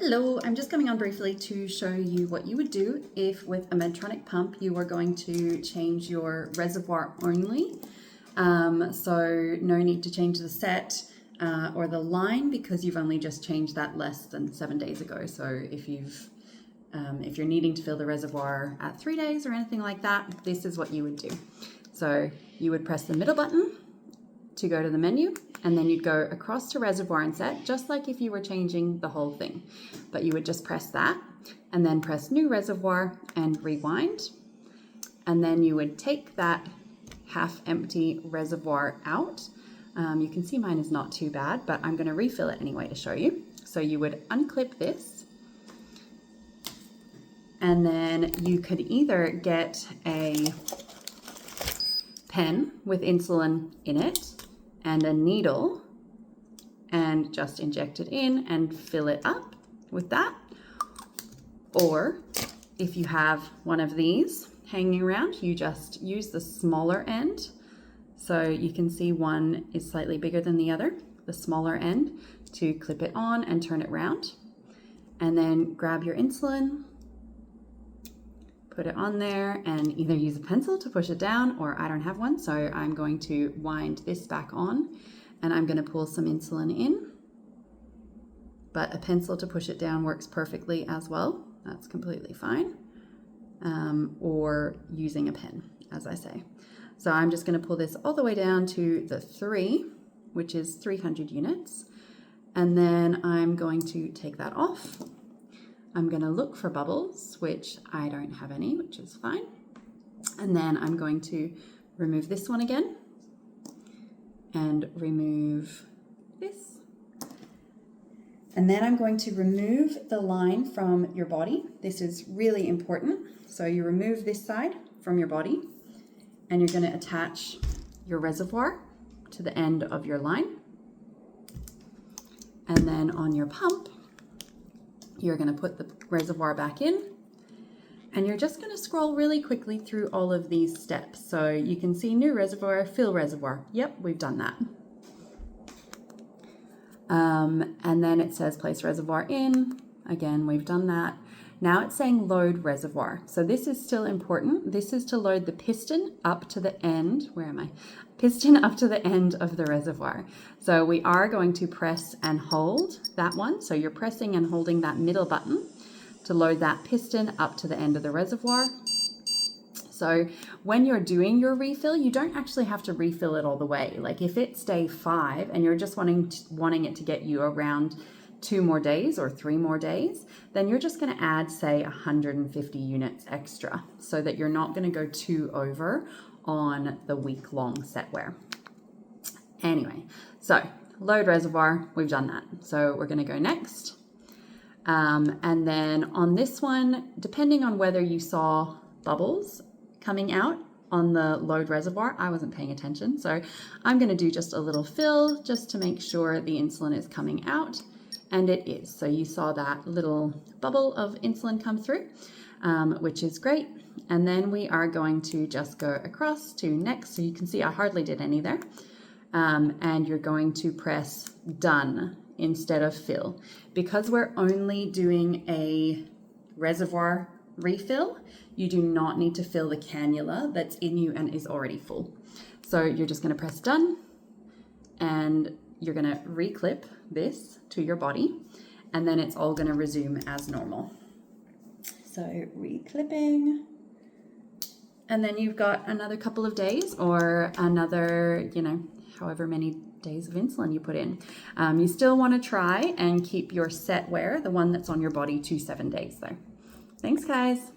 Hello, I'm just coming on briefly to show you what you would do if with a Medtronic pump you were going to change your reservoir only. So no need to change the set or the line because you've only just changed that less than 7 days ago. So if you're needing to fill the reservoir at 3 days or anything like that, this is what you would do. So you would press the middle button to go to the menu, and then you'd go across to reservoir and set, just like if you were changing the whole thing. But you would just press that and then press new reservoir and rewind. And then you would take that half empty reservoir out. You can see mine is not too bad, but I'm going to refill it anyway to show you. So you would unclip this, and then you could either get a pen with insulin in it and a needle and just inject it in and fill it up with that. Or if you have one of these hanging around, you just use the smaller end. So you can see one is slightly bigger than the other, the smaller end, to clip it on and turn it round. And then grab your insulin, put it on there, and either use a pencil to push it down, or I don't have one, so I'm going to wind this back on and I'm going to pull some insulin in. But a pencil to push it down works perfectly as well. That's completely fine. Or using a pen, as I say. So I'm just going to pull this all the way down to the 3, which is 300 units. And then I'm going to take that off. I'm going to look for bubbles, which I don't have any, which is fine. And then I'm going to remove this one again and remove this. And then I'm going to remove the line from your body. This is really important. So you remove this side from your body and you're going to attach your reservoir to the end of your line. And then on your pump, you're going to put the reservoir back in, and you're just going to scroll really quickly through all of these steps. So you can see new reservoir, fill reservoir. Yep, we've done that. And then it says place reservoir in. Again, we've done that. Now it's saying load reservoir. So this is still important. This is to load the piston up to the end. Where am I? Piston up to the end of the reservoir. So we are going to press and hold that one. So you're pressing and holding that middle button to load that piston up to the end of the reservoir. So when you're doing your refill, you don't actually have to refill it all the way. Like if it's day 5 and you're just wanting it to get you around 2 more days or 3 more days, then you're just going to add, say, 150 units extra so that you're not going to go too over on the week-long set wear. Anyway, so load reservoir, we've done that. So we're going to go next. And then on this one, depending on whether you saw bubbles coming out on the load reservoir, I wasn't paying attention. So I'm going to do just a little fill just to make sure the insulin is coming out. And it is. So you saw that little bubble of insulin come through, which is great. And then we are going to just go across to next. So you can see I hardly did any there. And you're going to press done instead of fill. Because we're only doing a reservoir refill, you do not need to fill the cannula that's in you and is already full. So you're just going to press done, and you're going to reclip this to your body, and then it's all going to resume as normal. So reclipping, and then you've got another couple of days or another, however many days of insulin you put in. You still want to try and keep your set wear, the one that's on your body, to 7 days though. Thanks guys.